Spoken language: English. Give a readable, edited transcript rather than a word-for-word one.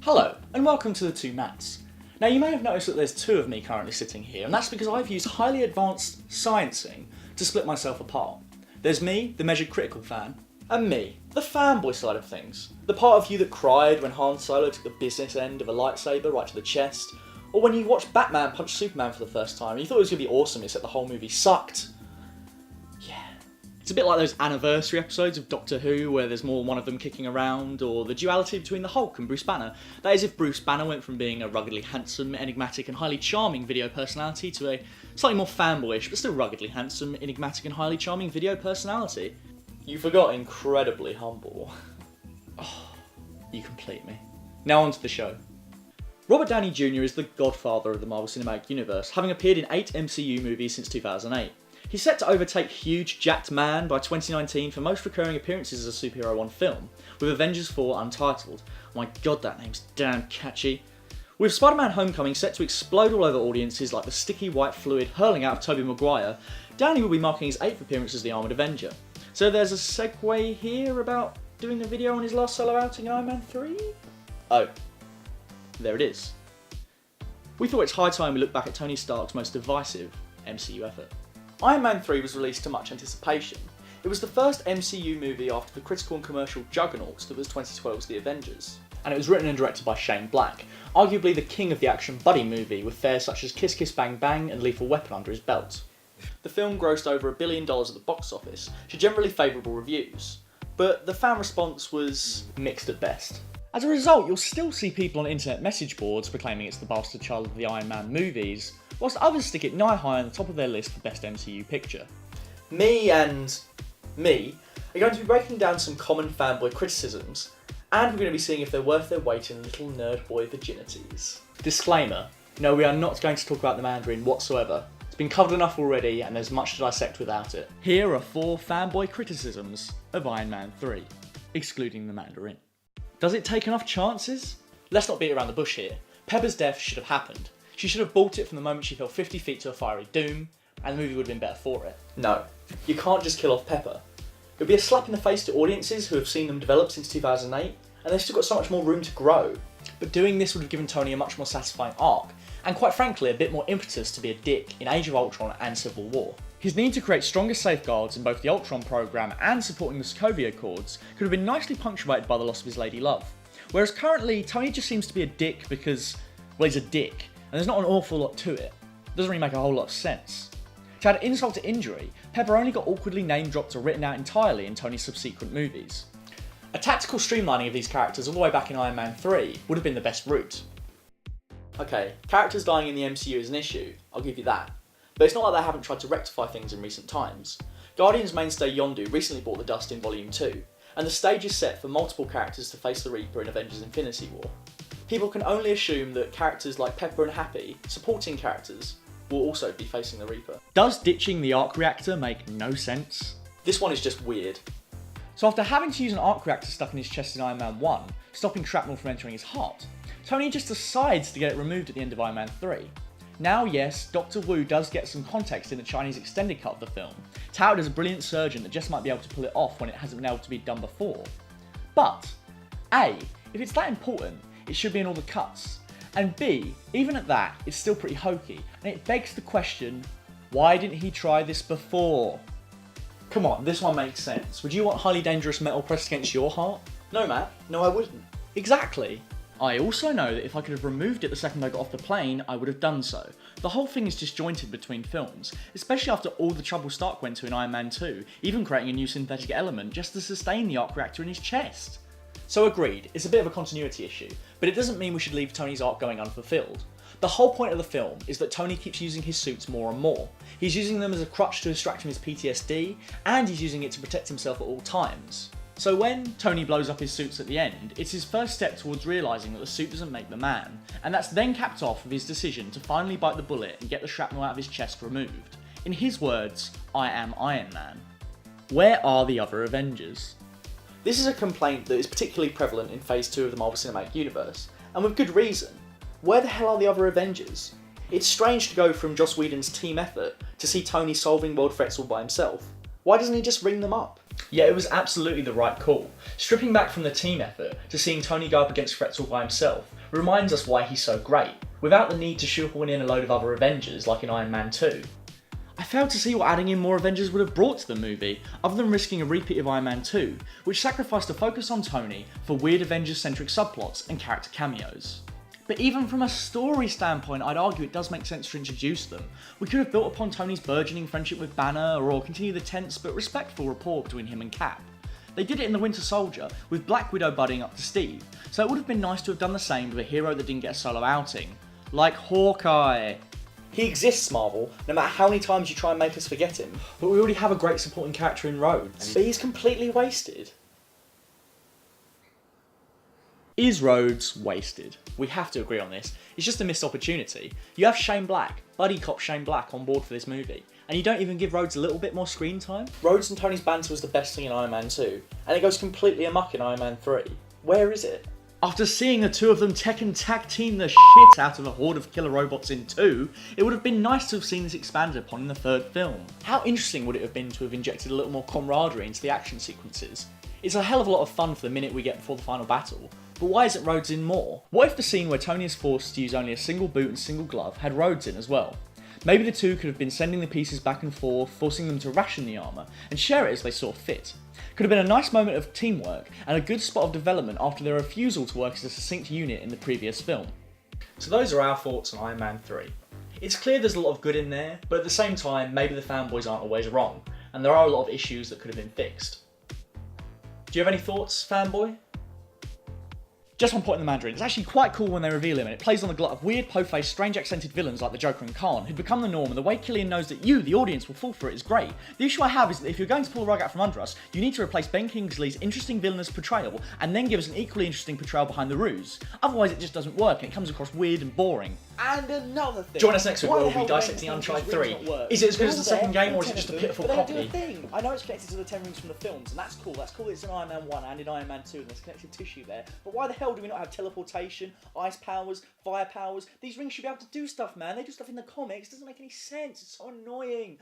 Hello, and welcome to the Two Mats. Now you may have noticed that there's two of me currently sitting here, and that's because I've used highly advanced sciencing to split myself apart. There's me, the measured critical fan, and me, the fanboy side of things. The part of you that cried when Han Solo took the business end of a lightsaber right to the chest, or when you watched Batman punch Superman for the first time and you thought it was going to be awesome except the whole movie sucked. Yeah. It's a bit like those anniversary episodes of Doctor Who where there's more than one of them kicking around, or the duality between the Hulk and Bruce Banner. That is if Bruce Banner went from being a ruggedly handsome, enigmatic and highly charming video personality to a slightly more fanboyish but still ruggedly handsome, enigmatic and highly charming video personality. You forgot incredibly humble. Oh, you complete me. Now on to the show. Robert Downey Jr. is the godfather of the Marvel Cinematic Universe, having appeared in 8 MCU movies since 2008. He's set to overtake Huge Jacked Man by 2019 for most recurring appearances as a superhero on film, with Avengers 4 untitled. Oh my god, that name's damn catchy. With Spider-Man Homecoming set to explode all over audiences like the sticky white fluid hurling out of Tobey Maguire, Downey will be marking his 8th appearance as the Armoured Avenger. So there's a segue here about doing a video on his last solo outing in Iron Man 3? Oh. There it is. We thought it's high time we look back at Tony Stark's most divisive MCU effort. Iron Man 3 was released to much anticipation. It was the first MCU movie after the critical and commercial juggernaut that was 2012's The Avengers. And it was written and directed by Shane Black, arguably the king of the action buddy movie with fares such as Kiss Kiss Bang Bang and Lethal Weapon under his belt. The film grossed over $1 billion at the box office to generally favourable reviews, but the fan response was mixed at best. As a result, you'll still see people on internet message boards proclaiming it's the bastard child of the Iron Man movies, whilst others stick it nigh high on the top of their list for best MCU picture. Me are going to be breaking down some common fanboy criticisms, and we're going to be seeing if they're worth their weight in little nerd boy virginities. Disclaimer, no, we are not going to talk about the Mandarin whatsoever. It's been covered enough already, and there's much to dissect without it. Here are 4 fanboy criticisms of Iron Man 3, excluding the Mandarin. Does it take enough chances? Let's not beat around the bush here. Pepper's death should have happened. She should have bought it from the moment she fell 50 feet to a fiery doom, and the movie would have been better for it. No, you can't just kill off Pepper. It would be a slap in the face to audiences who have seen them develop since 2008, and they've still got so much more room to grow. But doing this would have given Tony a much more satisfying arc, and quite frankly a bit more impetus to be a dick in Age of Ultron and Civil War. His need to create stronger safeguards in both the Ultron program and supporting the Sokovia Accords could have been nicely punctuated by the loss of his lady love. Whereas currently, Tony just seems to be a dick because, well, he's a dick, and there's not an awful lot to it. It doesn't really make a whole lot of sense. To add insult to injury, Pepper only got awkwardly name-dropped or written out entirely in Tony's subsequent movies. A tactical streamlining of these characters all the way back in Iron Man 3 would have been the best route. Okay, characters dying in the MCU is an issue, I'll give you that. But it's not like they haven't tried to rectify things in recent times. Guardians mainstay Yondu recently brought the dust in Volume 2, and the stage is set for multiple characters to face the Reaper in Avengers Infinity War. People can only assume that characters like Pepper and Happy, supporting characters, will also be facing the Reaper. Does ditching the arc reactor make no sense? This one is just weird. So after having to use an arc reactor stuck in his chest in Iron Man 1, stopping shrapnel from entering his heart, Tony just decides to get it removed at the end of Iron Man 3. Now yes, Dr. Wu does get some context in the Chinese extended cut of the film, touted as a brilliant surgeon that just might be able to pull it off when it hasn't been able to be done before. But, A, if it's that important, it should be in all the cuts, and B, even at that, it's still pretty hokey, and it begs the question, why didn't he try this before? Come on, this one makes sense. Would you want highly dangerous metal pressed against your heart? No, Matt, no I wouldn't. Exactly. I also know that if I could have removed it the second I got off the plane, I would have done so. The whole thing is disjointed between films, especially after all the trouble Stark went to in Iron Man 2, even creating a new synthetic element just to sustain the arc reactor in his chest. So agreed, it's a bit of a continuity issue, but it doesn't mean we should leave Tony's arc going unfulfilled. The whole point of the film is that Tony keeps using his suits more and more. He's using them as a crutch to distract from his PTSD, and he's using it to protect himself at all times. So when Tony blows up his suits at the end, it's his first step towards realising that the suit doesn't make the man, and that's then capped off with his decision to finally bite the bullet and get the shrapnel out of his chest removed. In his words, I am Iron Man. Where are the other Avengers? This is a complaint that is particularly prevalent in Phase 2 of the Marvel Cinematic Universe, and with good reason. Where the hell are the other Avengers? It's strange to go from Joss Whedon's team effort to see Tony solving world threats all by himself. Why doesn't he just ring them up? Yeah, it was absolutely the right call. Stripping back from the team effort to seeing Tony go up against Fretzel by himself reminds us why he's so great, without the need to shoehorn in a load of other Avengers like in Iron Man 2. I failed to see what adding in more Avengers would have brought to the movie, other than risking a repeat of Iron Man 2, which sacrificed a focus on Tony for weird Avengers-centric subplots and character cameos. But even from a story standpoint, I'd argue it does make sense to introduce them. We could have built upon Tony's burgeoning friendship with Banner, or continue the tense but respectful rapport between him and Cap. They did it in The Winter Soldier, with Black Widow buddying up to Steve, so it would have been nice to have done the same with a hero that didn't get a solo outing. Like Hawkeye. He exists, Marvel, no matter how many times you try and make us forget him. But we already have a great supporting character in Rhodes. But he's completely wasted. Is Rhodes wasted? We have to agree on this. It's just a missed opportunity. You have Shane Black, buddy cop Shane Black, on board for this movie, and you don't even give Rhodes a little bit more screen time? Rhodes and Tony's banter was the best thing in Iron Man 2, and it goes completely amok in Iron Man 3. Where is it? After seeing the two of them Tekken tag team the shit out of a horde of killer robots in 2, it would have been nice to have seen this expanded upon in the third film. How interesting would it have been to have injected a little more camaraderie into the action sequences? It's a hell of a lot of fun for the minute we get before the final battle, but why isn't Rhodes in more? What if the scene where Tony is forced to use only a single boot and single glove had Rhodes in as well? Maybe the two could have been sending the pieces back and forth, forcing them to ration the armour, and share it as they saw fit. Could have been a nice moment of teamwork, and a good spot of development after their refusal to work as a succinct unit in the previous film. So those are our thoughts on Iron Man 3. It's clear there's a lot of good in there, but at the same time, maybe the fanboys aren't always wrong, and there are a lot of issues that could have been fixed. Do you have any thoughts, Fanboy? Just one point in the Mandarin, it's actually quite cool when they reveal him, and it plays on the glut of weird, po-faced, strange accented villains like the Joker and Khan, who'd become the norm, and the way Killian knows that you, the audience, will fall for it is great. The issue I have is that if you're going to pull the rug out from under us, you need to replace Ben Kingsley's interesting villainous portrayal, and then give us an equally interesting portrayal behind the ruse. Otherwise it just doesn't work, and it comes across weird and boring. And another thing. Join us next week where we'll be dissecting Uncharted 3. Is it as good as the second game, or is it just a pitiful copy? I know it's connected to the 10 rings from the films, and that's cool. That's cool that it's in Iron Man 1 and in Iron Man 2, and there's connective tissue there. But why the hell do we not have teleportation, ice powers, fire powers? These rings should be able to do stuff, man. They do stuff in the comics. It doesn't make any sense. It's so annoying.